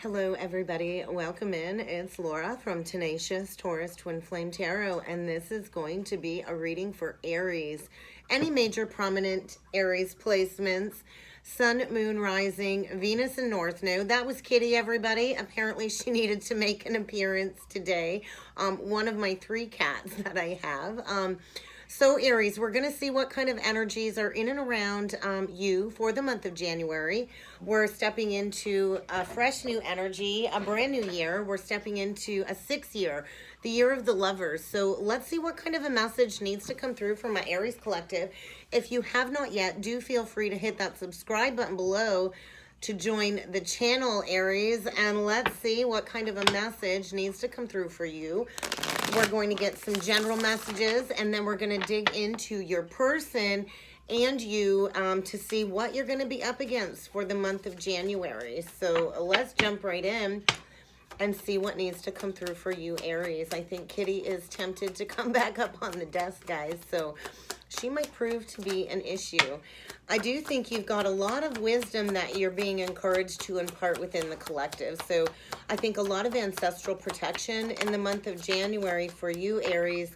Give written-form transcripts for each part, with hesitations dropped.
Hello, everybody. Welcome in. It's Laura from Tenacious Taurus Twin Flame Tarot, and this is going to be a reading for Aries. Any major prominent Aries placements, Sun, Moon, Rising, Venus, and North Node. That was Kitty, everybody. Apparently, she needed to make an appearance today. One of my 3 cats that I have. So Aries, we're going to see what kind of energies are in and around you for the month of January. We're stepping into a fresh new energy, a brand new year. We're stepping into a 6th year, the year of the lovers. So let's see what kind of a message needs to come through from my Aries collective. If you have not yet, do feel free to hit that subscribe button below to join the channel, Aries, and let's see what kind of a message needs to come through for you. We're going to get some general messages, and then we're going to dig into your person and you to see what you're going to be up against for the month of January. So let's jump right in and see what needs to come through for you, Aries. I think Kitty is tempted to come back up on the desk, guys, so she might prove to be an issue. I do think you've got a lot of wisdom that you're being encouraged to impart within the collective. So I think a lot of ancestral protection in the month of January for you, Aries.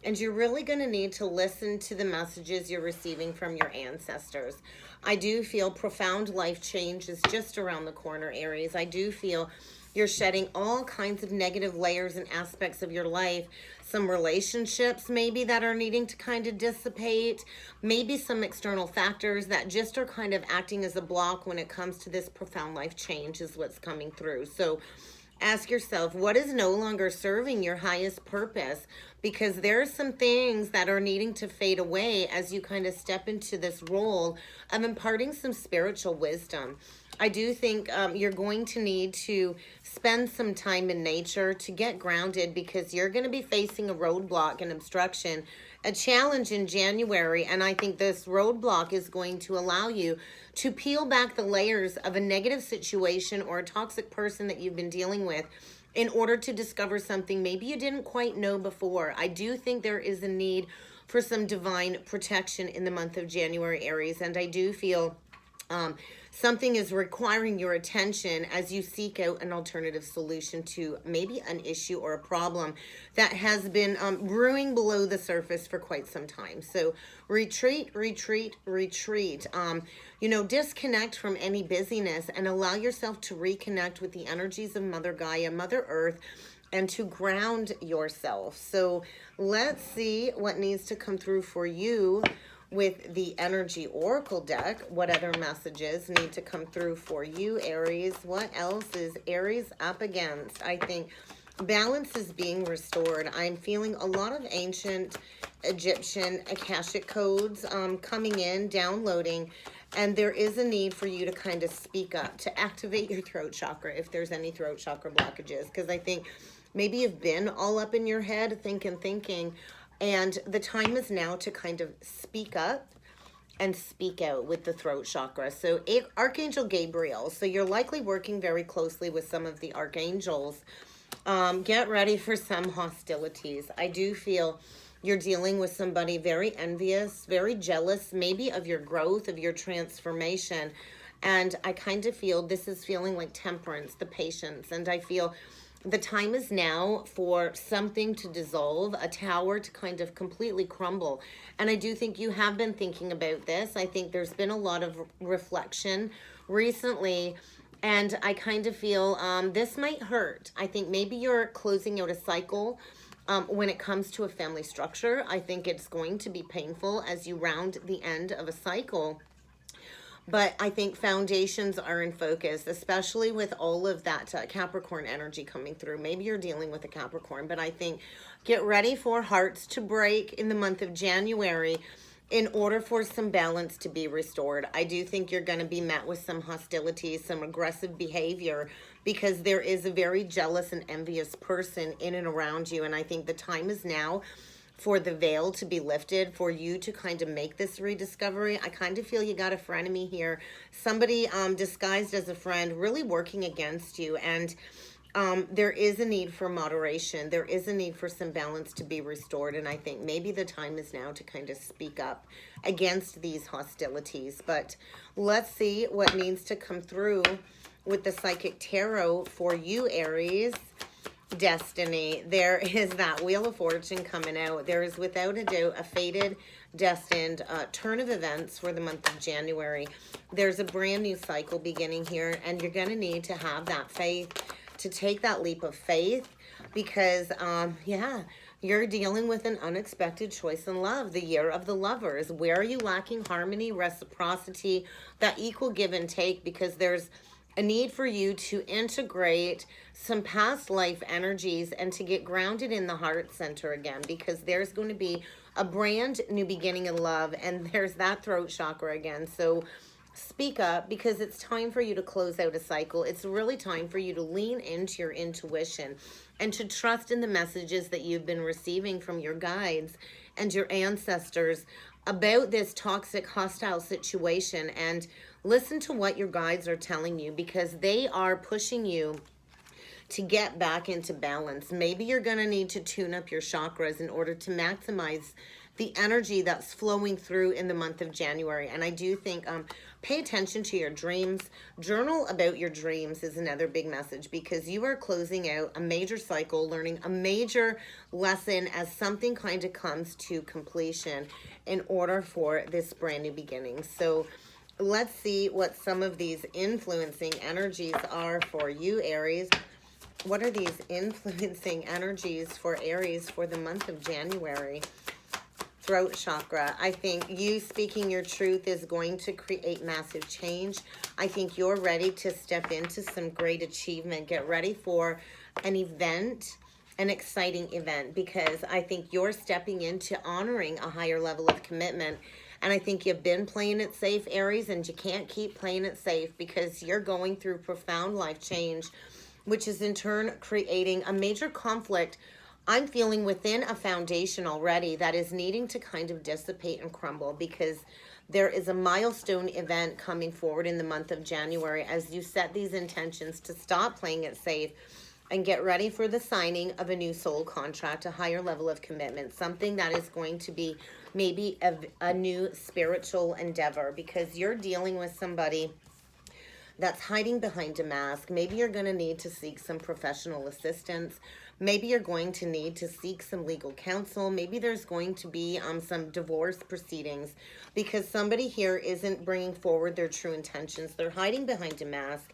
And you're really going to need to listen to the messages you're receiving from your ancestors. I do feel profound life change is just around the corner, Aries. I do feel you're shedding all kinds of negative layers and aspects of your life. Some relationships maybe that are needing to kind of dissipate. Maybe some external factors that just are kind of acting as a block when it comes to this profound life change is what's coming through. So ask yourself, what is no longer serving your highest purpose? Because there are some things that are needing to fade away as you kind of step into this role of imparting some spiritual wisdom. I do think you're going to need to spend some time in nature to get grounded, because you're going to be facing a roadblock, an obstruction, a challenge in January. And I think this roadblock is going to allow you to peel back the layers of a negative situation or a toxic person that you've been dealing with in order to discover something maybe you didn't quite know before. I do think there is a need for some divine protection in the month of January, Aries. And I do feel something is requiring your attention as you seek out an alternative solution to maybe an issue or a problem that has been brewing below the surface for quite some time. So retreat, retreat, retreat. Disconnect from any busyness and allow yourself to reconnect with the energies of Mother Gaia, Mother Earth, and to ground yourself. So let's see what needs to come through for you with the Energy Oracle deck. What other messages need to come through for you, Aries? What else is Aries up against? I think balance is being restored. I'm feeling a lot of ancient Egyptian Akashic codes coming in, downloading, and there is a need for you to kind of speak up, to activate your throat chakra if there's any throat chakra blockages, because I think maybe you've been all up in your head thinking, and the time is now to kind of speak up and speak out with the throat chakra. So Archangel Gabriel, so you're likely working very closely with some of the archangels. Get ready for some hostilities. I do feel you're dealing with somebody very envious, very jealous, maybe of your growth, of your transformation. And I kind of feel this is feeling like temperance, the patience. And I feel the time is now for something to dissolve, a tower to kind of completely crumble. And I do think you have been thinking about this. I think there's been a lot of reflection recently, and I kind of feel this might hurt. I think maybe you're closing out a cycle when it comes to a family structure. I think it's going to be painful as you round the end of a cycle. But I think foundations are in focus, especially with all of that Capricorn energy coming through. Maybe you're dealing with a Capricorn, but I think get ready for hearts to break in the month of January in order for some balance to be restored. I do think you're going to be met with some hostilities, some aggressive behavior, because there is a very jealous and envious person in and around you. And I think the time is now for the veil to be lifted, for you to kind of make this rediscovery. I kind of feel you got a frenemy here. Somebody disguised as a friend really working against you. And there is a need for moderation. There is a need for some balance to be restored. And I think maybe the time is now to kind of speak up against these hostilities. But let's see what needs to come through with the Psychic Tarot for you, Aries, destiny. There is that Wheel of Fortune coming out. There is without a doubt a fated, destined turn of events for the month of January. There's a brand new cycle beginning here, and you're going to need to have that faith, to take that leap of faith, because yeah, you're dealing with an unexpected choice in love, the year of the lovers. Where are you lacking harmony, reciprocity, that equal give and take? Because there's a need for you to integrate some past life energies and to get grounded in the heart center again, because there's going to be a brand new beginning in love, and there's that throat chakra again. So speak up, because it's time for you to close out a cycle. It's really time for you to lean into your intuition and to trust in the messages that you've been receiving from your guides and your ancestors about this toxic, hostile situation, and listen to what your guides are telling you, because they are pushing you to get back into balance. Maybe you're going to need to tune up your chakras in order to maximize the energy that's flowing through in the month of January. And I do think pay attention to your dreams. Journal about your dreams is another big message, because you are closing out a major cycle, learning a major lesson as something kind of comes to completion in order for this brand new beginning. So let's see what some of these influencing energies are for you, Aries. What are these influencing energies for Aries for the month of January? Throat chakra. I think you speaking your truth is going to create massive change. I think you're ready to step into some great achievement. Get ready for an event, an exciting event, because I think you're stepping into honoring a higher level of commitment. And I think you've been playing it safe, Aries, and you can't keep playing it safe, because you're going through profound life change, which is in turn creating a major conflict I'm feeling within a foundation already that is needing to kind of dissipate and crumble, because there is a milestone event coming forward in the month of January as you set these intentions to stop playing it safe and get ready for the signing of a new soul contract, a higher level of commitment, something that is going to be maybe a new spiritual endeavor, because you're dealing with somebody that's hiding behind a mask. Maybe you're going to need to seek some professional assistance. Maybe you're going to need to seek some legal counsel. Maybe there's going to be some divorce proceedings, because somebody here isn't bringing forward their true intentions. They're hiding behind a mask.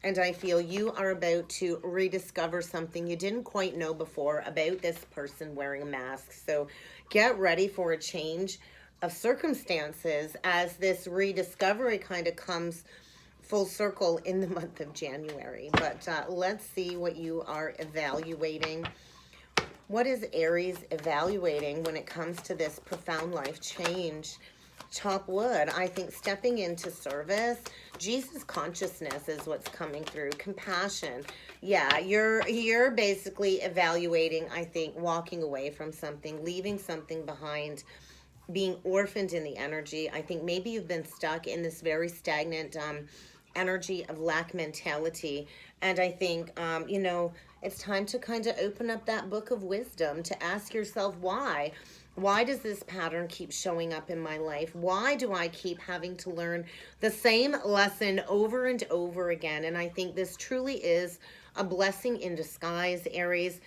And I feel you are about to rediscover something you didn't quite know before about this person wearing a mask. So get ready for a change of circumstances as this rediscovery kind of comes full circle in the month of January. But let's see what you are evaluating. What is Aries evaluating when it comes to this profound life change? Top wood. I think stepping into service. Jesus consciousness is what's coming through. Compassion. Yeah, you're basically evaluating, I think, walking away from something, leaving something behind, being orphaned in the energy. I think maybe you've been stuck in this very stagnant energy of lack mentality. And I think, it's time to kind of open up that book of wisdom to ask yourself why. Why does this pattern keep showing up in my life? Why do I keep having to learn the same lesson over and over again? And I think this truly is a blessing in disguise, Aries,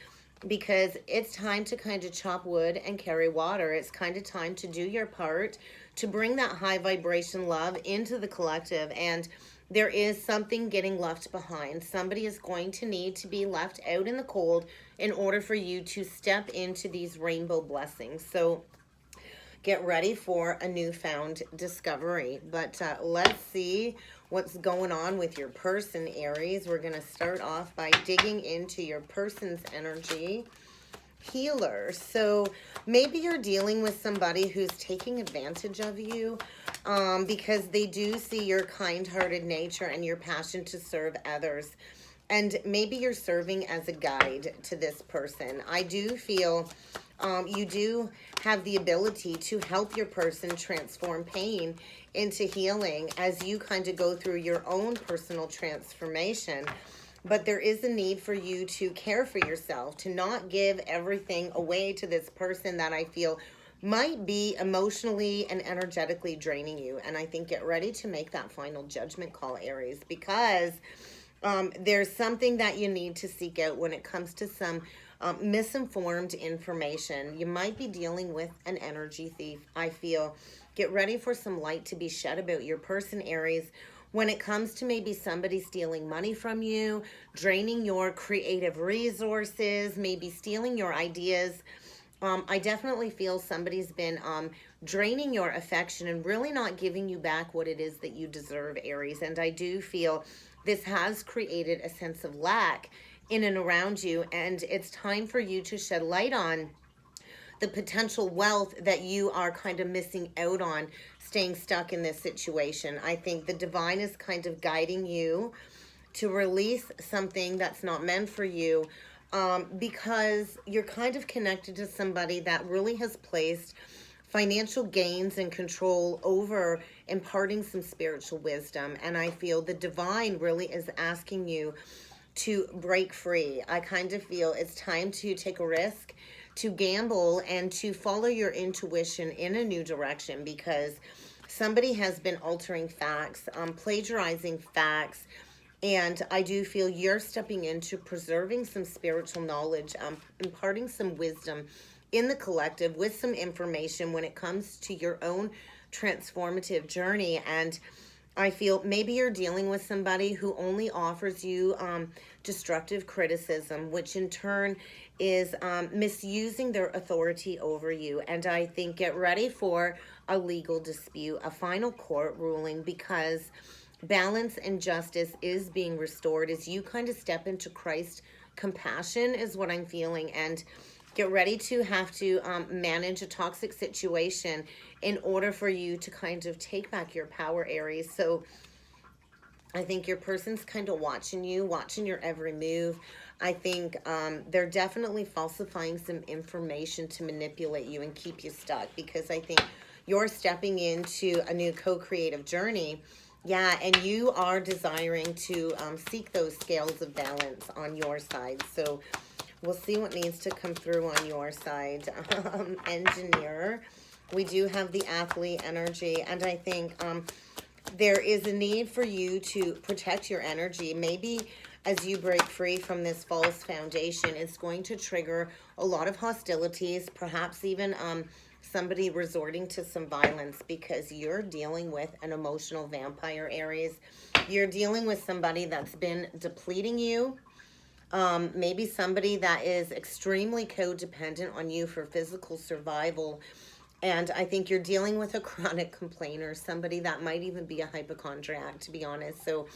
because it's time to kind of chop wood and carry water. It's kind of time to do your part to bring that high vibration love into the collective. And there is something getting left behind. Somebody is going to need to be left out in the cold in order for you to step into these rainbow blessings. So get ready for a newfound discovery. But let's see what's going on with your person, Aries. We're going to start off by digging into your person's energy. Healer. So maybe you're dealing with somebody who's taking advantage of you because they do see your kind-hearted nature and your passion to serve others. And maybe you're serving as a guide to this person. I do feel you do have the ability to help your person transform pain into healing as you kind of go through your own personal transformation. But there is a need for you to care for yourself, to not give everything away to this person that I feel might be emotionally and energetically draining you. And I think get ready to make that final judgment call, Aries, because There's something that you need to seek out when it comes to some misinformed information. You might be dealing with an energy thief, I feel. Get ready for some light to be shed about your person, Aries. When it comes to maybe somebody stealing money from you, draining your creative resources, maybe stealing your ideas, I definitely feel somebody's been draining your affection and really not giving you back what it is that you deserve, Aries. And I do feel this has created a sense of lack in and around you. And it's time for you to shed light on the potential wealth that you are kind of missing out on staying stuck in this situation. I think the divine is kind of guiding you to release something that's not meant for you, because you're kind of connected to somebody that really has placed financial gains and control over imparting some spiritual wisdom. And I feel the divine really is asking you to break free. I kind of feel it's time to take a risk, to gamble, and to follow your intuition in a new direction, because somebody has been altering facts, plagiarizing facts. And I do feel you're stepping into preserving some spiritual knowledge, imparting some wisdom in the collective with some information when it comes to your own transformative journey. And I feel maybe you're dealing with somebody who only offers you destructive criticism, which in turn is misusing their authority over you. And I think get ready for a legal dispute, a final court ruling, because balance and justice is being restored as you kind of step into Christ compassion is what I'm feeling. And get ready to have to manage a toxic situation in order for you to kind of take back your power, Aries. So I think your person's kind of watching you, watching your every move. I think they're definitely falsifying some information to manipulate you and keep you stuck, because I think you're stepping into a new co-creative journey. Yeah, and you are desiring to seek those scales of balance on your side. So we'll see what needs to come through on your side. Engineer. We do have the athlete energy, and I think there is a need for you to protect your energy. Maybe as you break free from this false foundation, it's going to trigger a lot of hostilities, perhaps even somebody resorting to some violence, because you're dealing with an emotional vampire, Aries. You're dealing with somebody that's been depleting you. Maybe somebody that is extremely codependent on you for physical survival. And I think you're dealing with a chronic complainer, somebody that might even be a hypochondriac, to be honest. So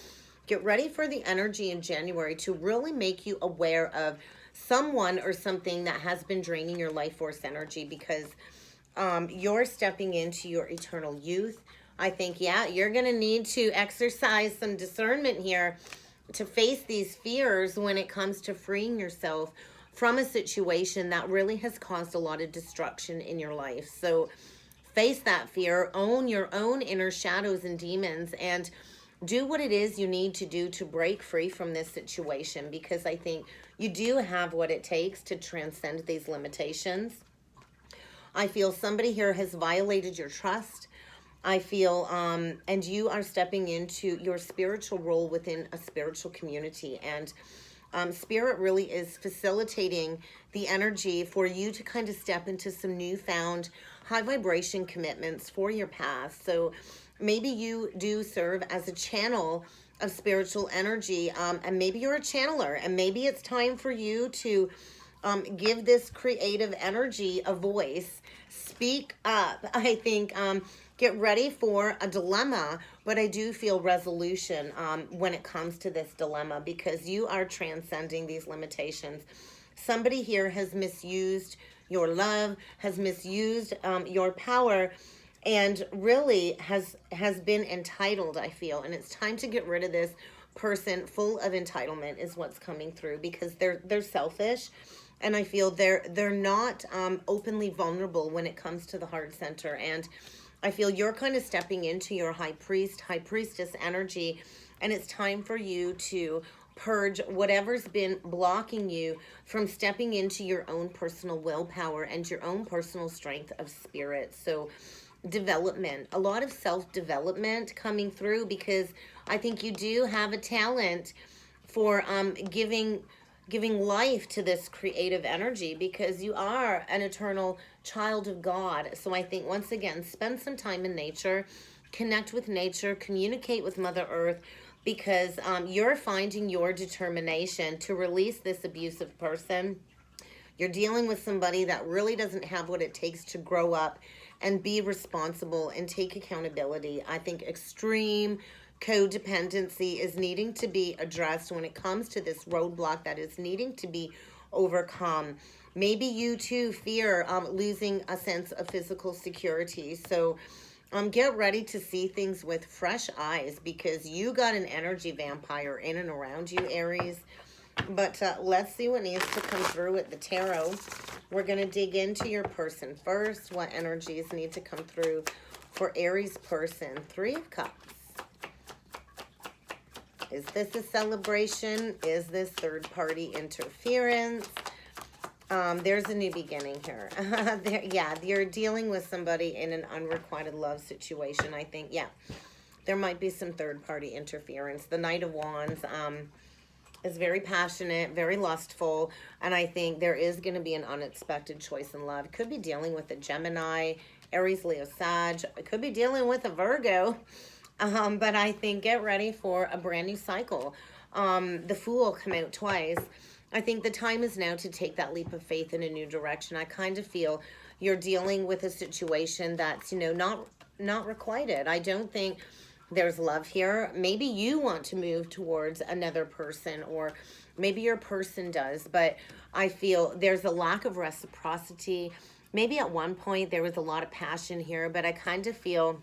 get ready for the energy in January to really make you aware of someone or something that has been draining your life force energy, because you're stepping into your eternal youth. I think, yeah, you're going to need to exercise some discernment here to face these fears when it comes to freeing yourself from a situation that really has caused a lot of destruction in your life. So face that fear, own your own inner shadows and demons, and do what it is you need to do to break free from this situation, because I think you do have what it takes to transcend these limitations. I feel somebody here has violated your trust. I feel, and you are stepping into your spiritual role within a spiritual community. And Spirit really is facilitating the energy for you to kind of step into some newfound high vibration commitments for your past. So maybe you do serve as a channel of spiritual energy, and maybe you're a channeler, and maybe it's time for you to give this creative energy a voice. Speak up. I think get ready for a dilemma, but I do feel resolution when it comes to this dilemma, because you are transcending these limitations. Somebody here has misused your love, has misused your power, and really has been entitled, I feel. And it's time to get rid of this person full of entitlement is what's coming through, because they're selfish. And I feel they're not openly vulnerable when it comes to the heart center. And I feel you're kind of stepping into your high priestess energy. And it's time for you to purge whatever's been blocking you from stepping into your own personal willpower and your own personal strength of spirit. So development, a lot of self-development coming through, because I think you do have a talent for giving life to this creative energy, because you are an eternal child of God. So I think, once again, spend some time in nature, connect with nature, communicate with Mother Earth, because you're finding your determination to release this abusive person. You're dealing with somebody that really doesn't have what it takes to grow up and be responsible and take accountability. I think extreme codependency is needing to be addressed when it comes to this roadblock that is needing to be overcome. Maybe you too fear losing a sense of physical security. So get ready to see things with fresh eyes, because you got an energy vampire in and around you, Aries. But let's see what needs to come through with the tarot. We're going to dig into your person first. What energies need to come through for Aries person? Three of Cups. Is this a celebration? Is this third-party interference? There's a new beginning here. Yeah, you're dealing with somebody in an unrequited love situation, I think. Yeah, there might be some third-party interference. The Knight of Wands is very passionate, very lustful, and I think there is going to be an unexpected choice in love. Could be dealing with a Gemini, Aries, Leo, Sag. Could be dealing with a Virgo. But I think get ready for a brand new cycle. The Fool come out twice. I think the time is now to take that leap of faith in a new direction. I kind of feel you're dealing with a situation that's, not requited. I don't think there's love here. Maybe you want to move towards another person, or maybe your person does, but I feel there's a lack of reciprocity. Maybe at one point there was a lot of passion here, but I kind of feel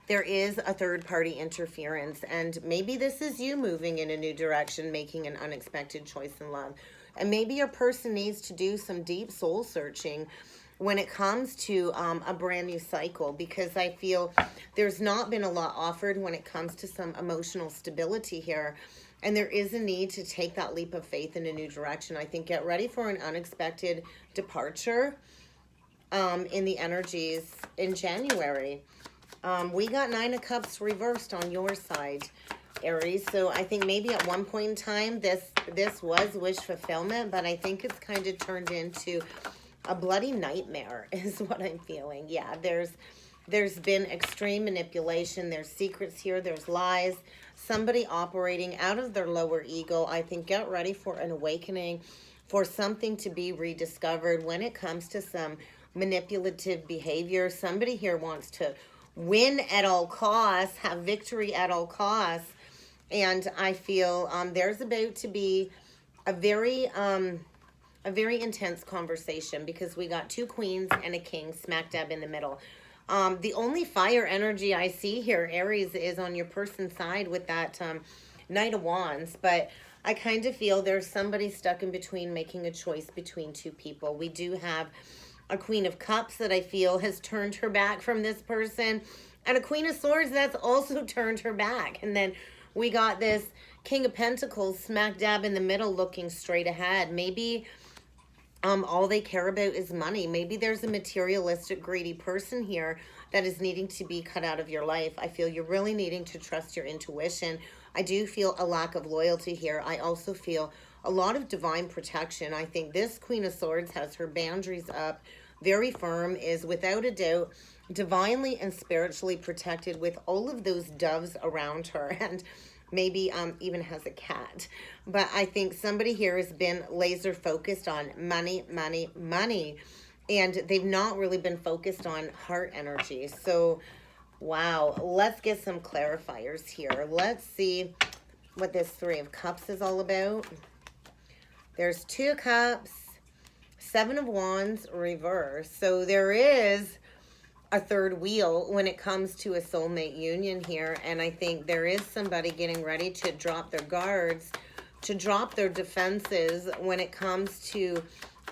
there is a third-party interference, and maybe this is you moving in a new direction, making an unexpected choice in love. And maybe your person needs to do some deep soul searching when it comes to a brand new cycle, because I feel there's not been a lot offered when it comes to some emotional stability here, and there is a need to take that leap of faith in a new direction. I think get ready for an unexpected departure in the energies in January. We got Nine of Cups reversed on your side, Aries. So I think maybe at one point in time, this was wish fulfillment, but I think it's kind of turned into a bloody nightmare is what I'm feeling. Yeah, there's been extreme manipulation. There's secrets here. There's lies. Somebody operating out of their lower ego. I think get ready for an awakening, for something to be rediscovered when it comes to some manipulative behavior. Somebody here wants to win at all costs, have victory at all costs. And I feel there's about to be a very intense conversation, because we got two queens and a king smack dab in the middle. The only fire energy I see here, Aries, is on your person's side with that Knight of Wands. But I kind of feel there's somebody stuck in between, making a choice between two people. We do have a Queen of Cups that I feel has turned her back from this person, and a Queen of Swords that's also turned her back. And then we got this King of Pentacles smack dab in the middle, looking straight ahead. Maybe all they care about is money. Maybe there's a materialistic, greedy person here that is needing to be cut out of your life. I feel you're really needing to trust your intuition. I do feel a lack of loyalty here. I also feel a lot of divine protection. I think this Queen of Swords has her boundaries up, very firm, is without a doubt divinely and spiritually protected with all of those doves around her, and maybe even has a cat. But I think somebody here has been laser focused on money, money, money, and they've not really been focused on heart energy. So, wow, let's get some clarifiers here. Let's see what this Three of Cups is all about. There's Two of Cups, Seven of Wands reverse. So there is a third wheel when it comes to a soulmate union here. And I think there is somebody getting ready to drop their guards, to drop their defenses when it comes to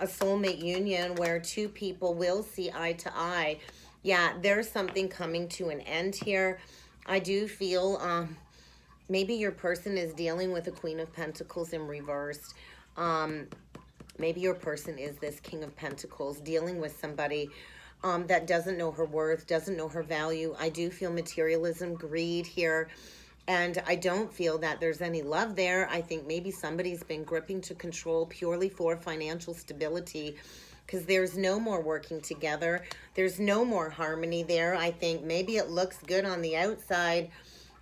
a soulmate union where two people will see eye to eye. Yeah, there's something coming to an end here. I do feel maybe your person is dealing with a Queen of Pentacles in reversed. Maybe your person is this King of Pentacles dealing with somebody that doesn't know her worth, doesn't know her value. I do feel materialism, greed here. And I don't feel that there's any love there. I think maybe somebody's been gripping to control purely for financial stability, because there's no more working together. There's no more harmony there. I think maybe it looks good on the outside,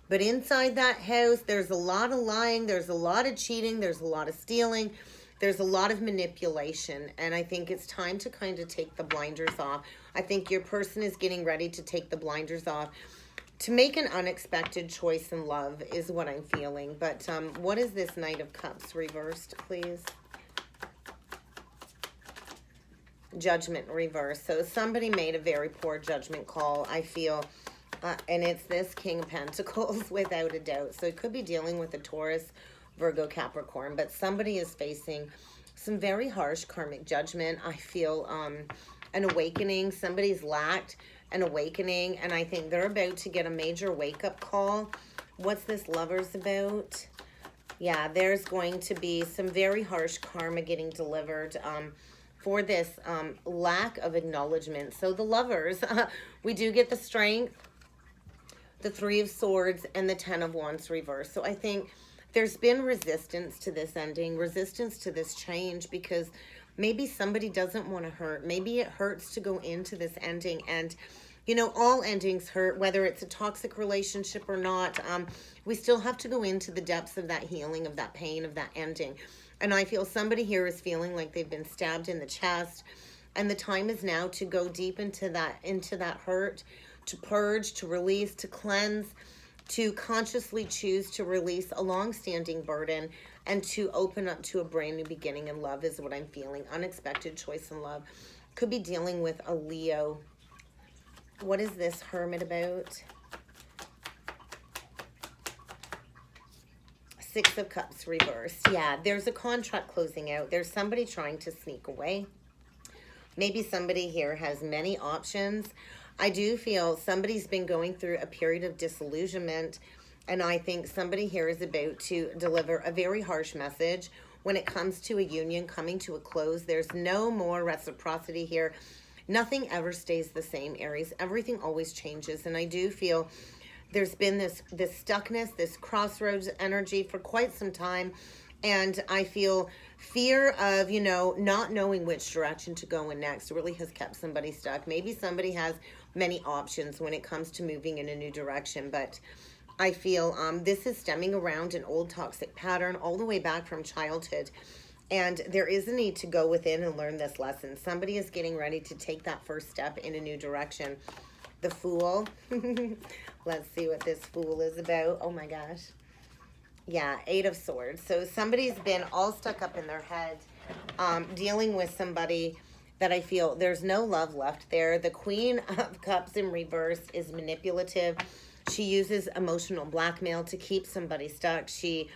but inside that house, there's a lot of lying, there's a lot of cheating, there's a lot of stealing, there's a lot of manipulation. And I think it's time to kind of take the blinders off. I think your person is getting ready to take the blinders off to make an unexpected choice in love is what I'm feeling. But what is this Knight of Cups reversed, please? Judgment reversed. So somebody made a very poor judgment call, I feel. And it's this King of Pentacles without a doubt. So it could be dealing with a Taurus, Virgo, Capricorn. But somebody is facing some very harsh karmic judgment. I feel an awakening. Somebody's lacked an awakening. And I think they're about to get a major wake-up call. What's this Lovers about? Yeah, there's going to be some very harsh karma getting delivered for this lack of acknowledgement. So the Lovers, we do get the Strength, the Three of Swords, and the Ten of Wands reversed. So I think there's been resistance to this ending, resistance to this change, because maybe somebody doesn't want to hurt. Maybe it hurts to go into this ending. And, you know, all endings hurt, whether it's a toxic relationship or not. We still have to go into the depths of that healing, of that pain, of that ending. And I feel somebody here is feeling like they've been stabbed in the chest. And the time is now to go deep into that hurt, to purge, to release, to cleanse, to consciously choose to release a long-standing burden and to open up to a brand new beginning in love is what I'm feeling. Unexpected choice in love. Could be dealing with a Leo. What is this Hermit about? Six of Cups reversed. Yeah, there's a contract closing out. There's somebody trying to sneak away. Maybe somebody here has many options. I do feel somebody's been going through a period of disillusionment, and I think somebody here is about to deliver a very harsh message when it comes to a union coming to a close. There's no more reciprocity here. Nothing ever stays the same, Aries. Everything always changes, and I do feel there's been this stuckness, this crossroads energy for quite some time. And I feel fear of, you know, not knowing which direction to go in next really has kept somebody stuck. Maybe somebody has many options when it comes to moving in a new direction. But I feel this is stemming around an old toxic pattern all the way back from childhood. And there is a need to go within and learn this lesson. Somebody is getting ready to take that first step in a new direction. The Fool. Let's see what this Fool is about. Oh my gosh. Yeah, Eight of Swords. So somebody's been all stuck up in their head, dealing with somebody that I feel there's no love left there. The Queen of Cups in reverse is manipulative. She uses emotional blackmail to keep somebody stuck. She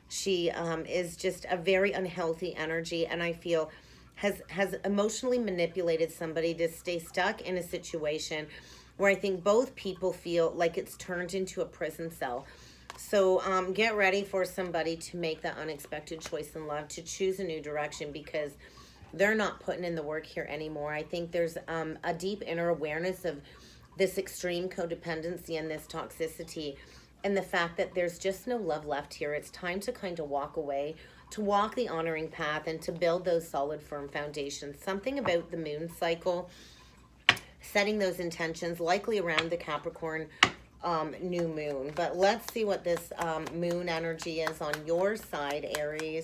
is just a very unhealthy energy, and I feel has emotionally manipulated somebody to stay stuck in a situation where I think both people feel like it's turned into a prison cell. So get ready for somebody to make that unexpected choice in love, to choose a new direction, because they're not putting in the work here anymore. I think there's a deep inner awareness of this extreme codependency and this toxicity, and the fact that there's just no love left here. It's time to kind of walk away, to walk the honoring path, and to build those solid, firm foundations. Something about the moon cycle, setting those intentions, likely around the Capricorn new moon. But let's see what this moon energy is on your side, Aries,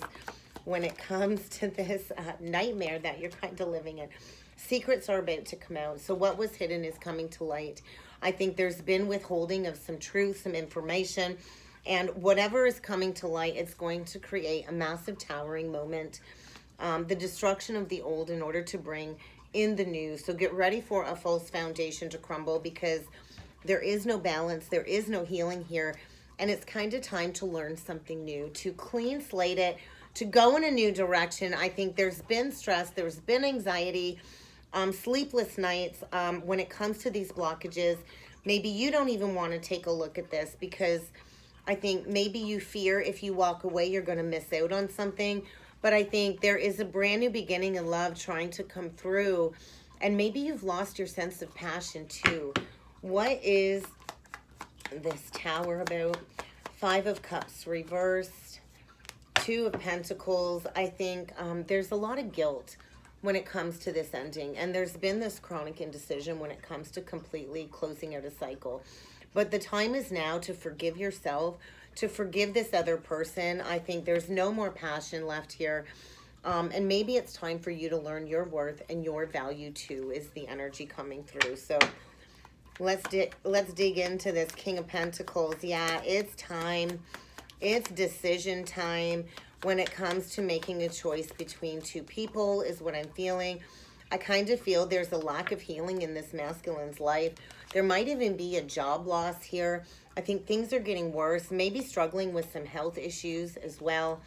when it comes to this nightmare that you're kind of living in. Secrets are about to come out. So what was hidden is coming to light. I think there's been withholding of some truth, some information, and whatever is coming to light, it's going to create a massive towering moment. The destruction of the old in order to bring in the new. So get ready for a false foundation to crumble, because there is no balance, there is no healing here, and it's kind of time to learn something new, to clean slate it, to go in a new direction. I think there's been stress, there's been anxiety, sleepless nights when it comes to these blockages. Maybe you don't even want to take a look at this, because I think maybe you fear if you walk away, you're going to miss out on something. But I think there is a brand new beginning in love trying to come through, and maybe you've lost your sense of passion too. What is this Tower about? Five of Cups reversed, Two of Pentacles. I think there's a lot of guilt when it comes to this ending. And there's been this chronic indecision when it comes to completely closing out a cycle. But the time is now to forgive yourself, to forgive this other person. I think there's no more passion left here. And maybe it's time for you to learn your worth and your value too, is the energy coming through. So let's dig into this King of Pentacles. Yeah, it's time. It's decision time when it comes to making a choice between two people is what I'm feeling. I kind of feel there's a lack of healing in this masculine's life. There might even be a job loss here. I think things are getting worse, maybe struggling with some health issues as well.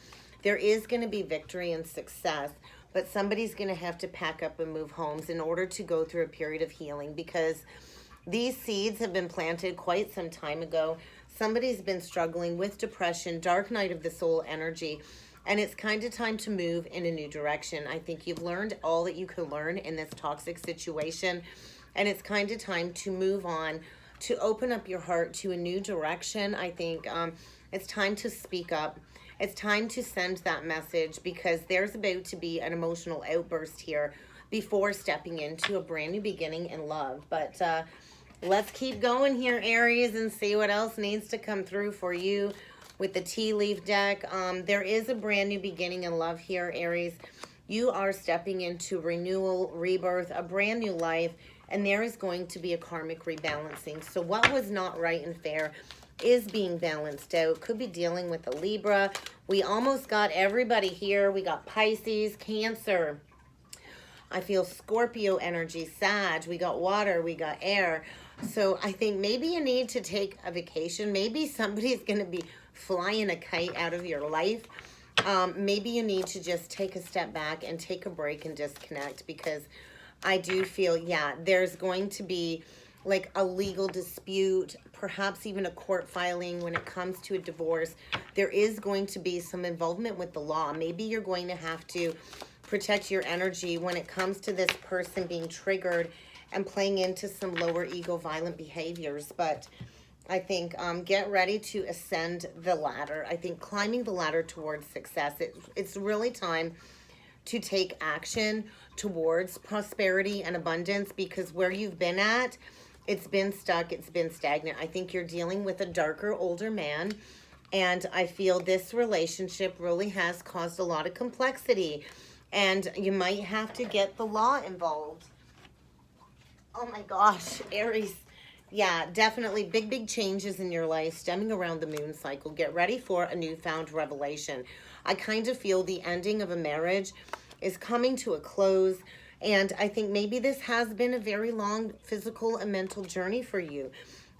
There is going to be victory and success, but somebody's going to have to pack up and move homes in order to go through a period of healing, because these seeds have been planted quite some time ago. Somebody's been struggling with depression, dark night of the soul energy, and it's kind of time to move in a new direction. I think you've learned all that you can learn in this toxic situation, and it's kind of time to move on, to open up your heart to a new direction. I think it's time to speak up. It's time to send that message, because there's about to be an emotional outburst here before stepping into a brand new beginning in love. But let's keep going here, Aries, and see what else needs to come through for you with the tea leaf deck. There is a brand new beginning in love here, Aries. You are stepping into renewal, rebirth, a brand new life, and there is going to be a karmic rebalancing. So what was not right and fair is being balanced out. Could be dealing with a Libra. We almost got everybody here. We got Pisces, Cancer. I feel Scorpio energy, Sag. We got water, we got air. So I think maybe you need to take a vacation. Maybe somebody's going to be flying a kite out of your life. Maybe you need to just take a step back and take a break and disconnect, because I do feel, yeah, there's going to be like a legal dispute, perhaps even a court filing when it comes to a divorce. There is going to be some involvement with the law. Maybe you're going to have to protect your energy when it comes to this person being triggered and playing into some lower ego violent behaviors. But I think get ready to ascend the ladder. I think climbing the ladder towards success, it's really time to take action towards prosperity and abundance, because where you've been at, it's been stuck, it's been stagnant. I think you're dealing with a darker, older man, and I feel this relationship really has caused a lot of complexity, and you might have to get the law involved. Oh my gosh, Aries. Yeah, definitely big changes in your life stemming around the moon cycle. Get ready for a newfound revelation. I kind of feel the ending of a marriage is coming to a close. And I think maybe this has been a very long physical and mental journey for you.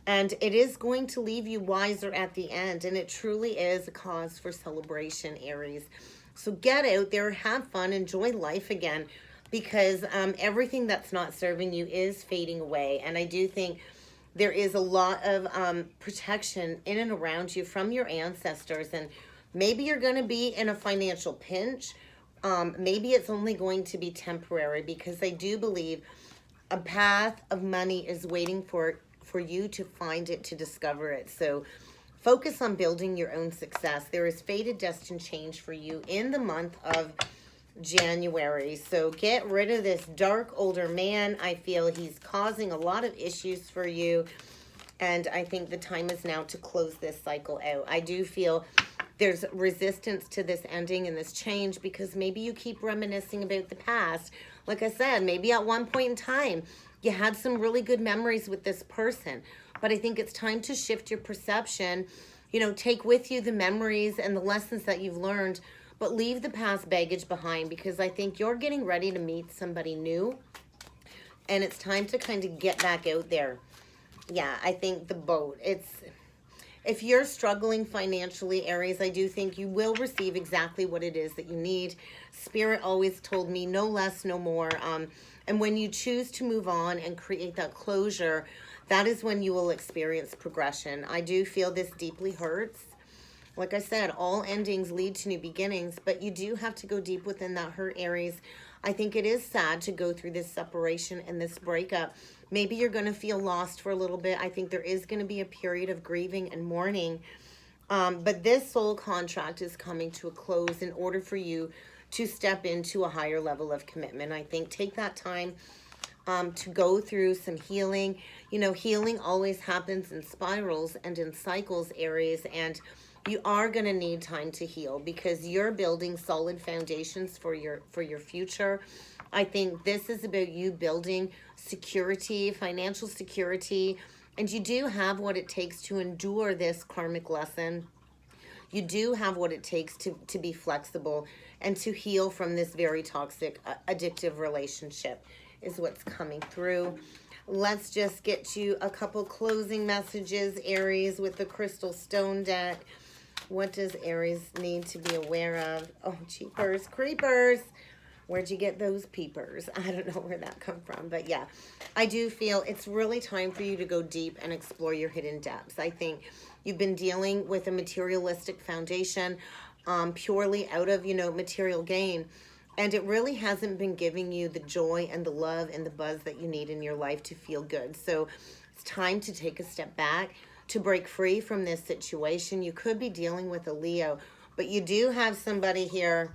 And it is going to leave you wiser at the end. And it truly is a cause for celebration, Aries. So get out there, have fun, enjoy life again, because everything that's not serving you is fading away. And I do think there is a lot of protection in and around you from your ancestors. And maybe you're going to be in a financial pinch. Maybe it's only going to be temporary, because I do believe a path of money is waiting for you to find it, to discover it. So focus on building your own success. There is fated destined change for you in the month of January. So get rid of this dark older man. I feel he's causing a lot of issues for you. And I think the time is now to close this cycle out. I do feel there's resistance to this ending and this change, because maybe you keep reminiscing about the past. Like I said, maybe at one point in time, you had some really good memories with this person. But I think it's time to shift your perception. You know, take with you the memories and the lessons that you've learned, but leave the past baggage behind, because I think you're getting ready to meet somebody new. And it's time to kind of get back out there. Yeah, I think the boat, if you're struggling financially, Aries, I do think you will receive exactly what it is that you need. Spirit always told me no less, no more. And when you choose to move on and create that closure, that is when you will experience progression. I do feel this deeply hurts. Like I said, all endings lead to new beginnings, but you do have to go deep within that hurt, Aries. I think it is sad to go through this separation and this breakup. Maybe you're going to feel lost for a little bit. I think there is going to be a period of grieving and mourning. But this soul contract is coming to a close in order for you to step into a higher level of commitment. I think take that time to go through some healing. You know, healing always happens in spirals and in cycles, Aries, and you are going to need time to heal because you're building solid foundations for your future. I think this is about you building security, financial security, and you do have what it takes to endure this karmic lesson. You do have what it takes to be flexible and to heal from this very toxic, addictive relationship is what's coming through. Let's just get you a couple closing messages, Aries, with the Crystal Stone deck. What does Aries need to be aware of? Oh, jeepers, creepers. Where'd you get those peepers? I don't know where that come from. But yeah, I do feel it's really time for you to go deep and explore your hidden depths. I think you've been dealing with a materialistic foundation purely out of, material gain. And it really hasn't been giving you the joy and the love and the buzz that you need in your life to feel good. So it's time to take a step back, to break free from this situation. You could be dealing with a Leo, but you do have somebody here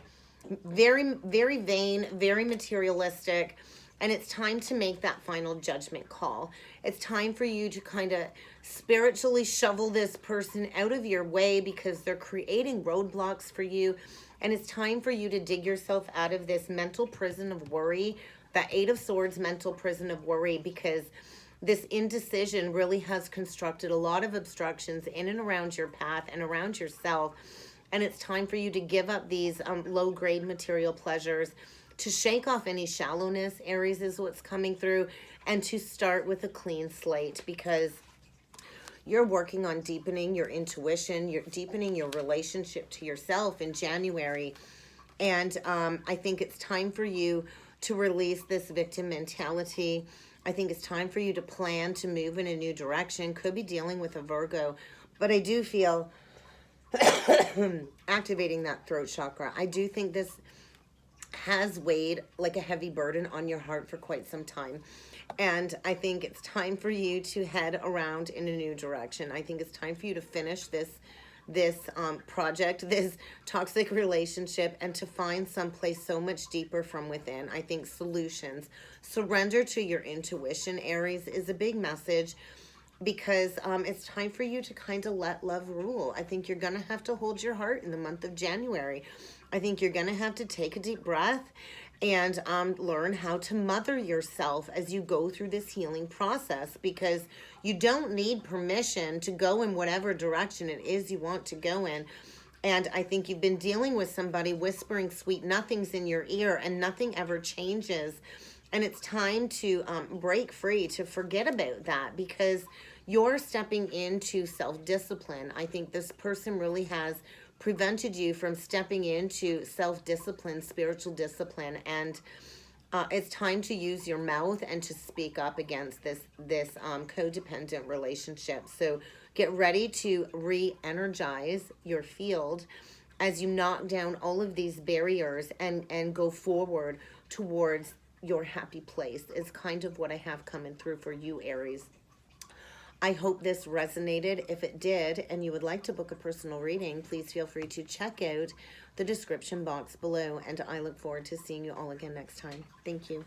very, very vain, very materialistic, and it's time to make that final judgment call. It's time for you to kind of spiritually shovel this person out of your way because they're creating roadblocks for you. And it's time for you to dig yourself out of this mental prison of worry, that Eight of Swords mental prison of worry, because this indecision really has constructed a lot of obstructions in and around your path and around yourself. And it's time for you to give up these low-grade material pleasures, to shake off any shallowness, Aries, is what's coming through, and to start with a clean slate because you're working on deepening your intuition, you're deepening your relationship to yourself in January. And I think it's time for you to release this victim mentality. I think it's time for you to plan to move in a new direction. Could be dealing with a Virgo, but I do feel activating that throat chakra. I do think this has weighed like a heavy burden on your heart for quite some time. And I think it's time for you to head around in a new direction. I think it's time for you to finish this project, this toxic relationship, and to find someplace so much deeper from within. I think solutions. Surrender to your intuition, Aries, is a big message because it's time for you to kind of let love rule. I think you're going to have to hold your heart in the month of January. I think you're going to have to take a deep breath and learn how to mother yourself as you go through this healing process, because you don't need permission to go in whatever direction it is you want to go in. And I think you've been dealing with somebody whispering sweet nothings in your ear and nothing ever changes. And it's time to break free, to forget about that, because you're stepping into self-discipline. I think this person really has prevented you from stepping into self-discipline, spiritual discipline, and it's time to use your mouth and to speak up against this codependent relationship. So get ready to re-energize your field as you knock down all of these barriers and go forward towards your happy place is kind of what I have coming through for you, Aries. I hope this resonated. If it did, and you would like to book a personal reading, please feel free to check out the description box below, and I look forward to seeing you all again next time. Thank you.